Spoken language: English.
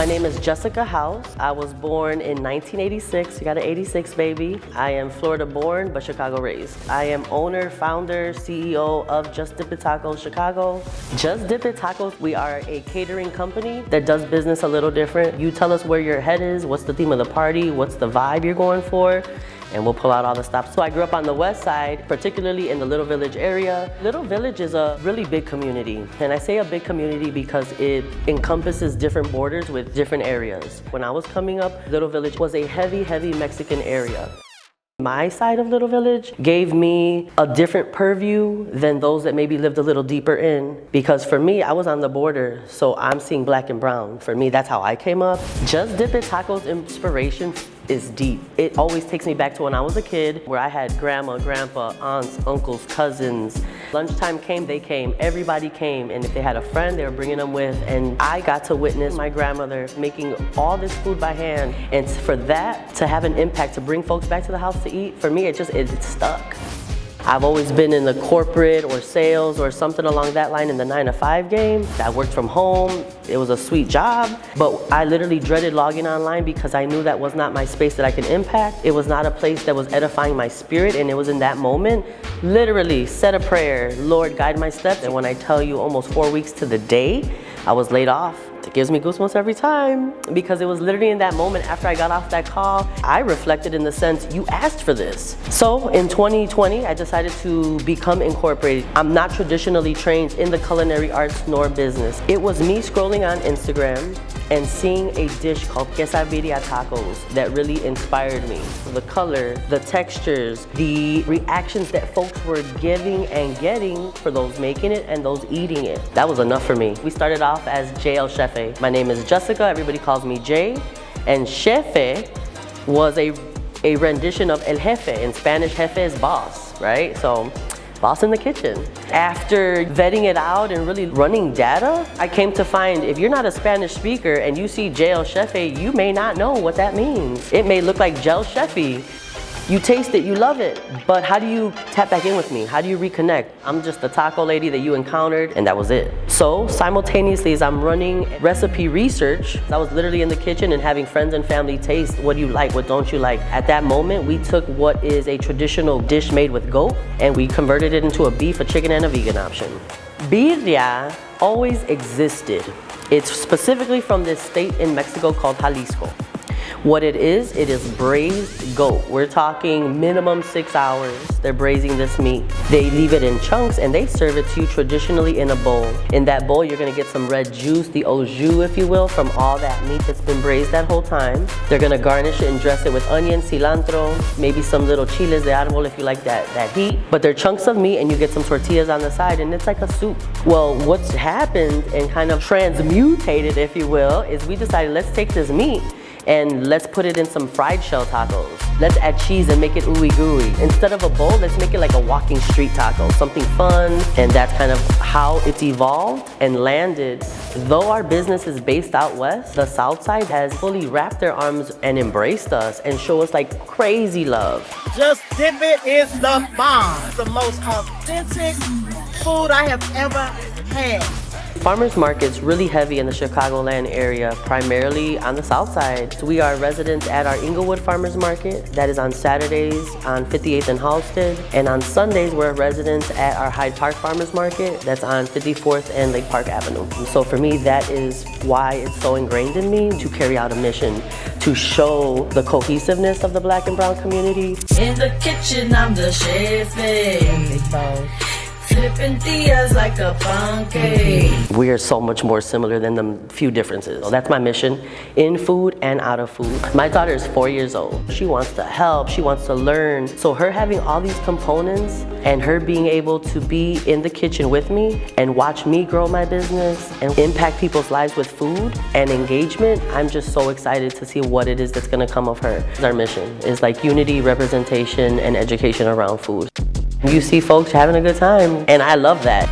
My name is Jessica House. I was born in 1986. You got an 86 baby. I am Florida born, but Chicago raised. I am owner, founder, CEO of Just Dip It Tacos Chicago. Just Dip It Tacos, we are a catering company that does business a little different. You tell us where your head is, what's the theme of the party, what's the vibe you're going for, and we'll pull out all the stops. So I grew up on the west side, particularly in the Little Village area. Little Village is a really big community. And I say a big community because it encompasses different borders with different areas. When I was coming up, Little Village was a heavy, heavy Mexican area. My side of Little Village gave me a different purview than those that maybe lived a little deeper in. Because for me, I was on the border, so I'm seeing black and brown. For me, that's how I came up. Just Dip It Tacos inspiration is deep. It always takes me back to when I was a kid, where I had grandma, grandpa, aunts, uncles, cousins. Lunchtime came, they came, everybody came, and if they had a friend, they were bringing them with, and I got to witness my grandmother making all this food by hand, and for that to have an impact, to bring folks back to the house to eat, for me, it stuck. I've always been in the corporate or sales or something along that line in the 9-to-5 game. I worked from home. It was a sweet job, but I literally dreaded logging online because I knew that was not my space that I could impact. It was not a place that was edifying my spirit, and it was in that moment, literally said a prayer, Lord, guide my steps. And when I tell you almost 4 weeks to the day, I was laid off. It gives me goosebumps every time because it was literally in that moment after I got off that call, I reflected in the sense, you asked for this. So in 2020, I decided to become incorporated. I'm not traditionally trained in the culinary arts nor business. It was me scrolling on Instagram and seeing a dish called quesadilla tacos that really inspired me. The color, the textures, the reactions that folks were giving and getting for those making it and those eating it. That was enough for me. We started off as jefe. My name is Jessica, everybody calls me Jay. And jefe was a rendition of el jefe. In Spanish, jefe is boss, right? So, boss in the kitchen. After vetting it out and really running data, I came to find if you're not a Spanish speaker and you see gel jefe, you may not know what that means. It may look like gel chefe. You taste it, you love it, but how do you tap back in with me? How do you reconnect? I'm just the taco lady that you encountered, and that was it. So simultaneously as I'm running recipe research, I was literally in the kitchen and having friends and family taste what do you like, what don't you like. At that moment, we took what is a traditional dish made with goat, and we converted it into a beef, a chicken, and a vegan option. Birria always existed. It's specifically from this state in Mexico called Jalisco. What it is braised goat. We're talking minimum 6 hours. They're braising this meat. They leave it in chunks and they serve it to you traditionally in a bowl. In that bowl, you're gonna get some red juice, the au jus, if you will, from all that meat that's been braised that whole time. They're gonna garnish it and dress it with onion, cilantro, maybe some little chiles de árbol if you like that heat. But they're chunks of meat and you get some tortillas on the side and it's like a soup. Well, what's happened and kind of transmutated, if you will, is we decided let's take this meat and let's put it in some fried shell tacos. Let's add cheese and make it ooey gooey. Instead of a bowl, let's make it like a walking street taco, something fun. And that's kind of how it's evolved and landed. Though our business is based out west, the south side has fully wrapped their arms and embraced us and show us like crazy love. Just Dip It is the bomb. The most authentic food I have ever had. Farmers market's really heavy in the Chicagoland area, primarily on the south side. So we are residents at our Inglewood Farmers Market. That is on Saturdays on 58th and Halsted. And on Sundays, we're residents at our Hyde Park Farmers Market. That's on 54th and Lake Park Avenue. And so for me, that is why it's so ingrained in me to carry out a mission to show the cohesiveness of the black and brown community. In the kitchen, I'm the jefe. Flipping tias like a pancake. We are so much more similar than the few differences. So that's my mission in food and out of food. My daughter is 4 years old. She wants to help, she wants to learn. So her having all these components and her being able to be in the kitchen with me and watch me grow my business and impact people's lives with food and engagement, I'm just so excited to see what it is that's gonna come of her. Our mission is like unity, representation, and education around food. You see folks having a good time, and I love that.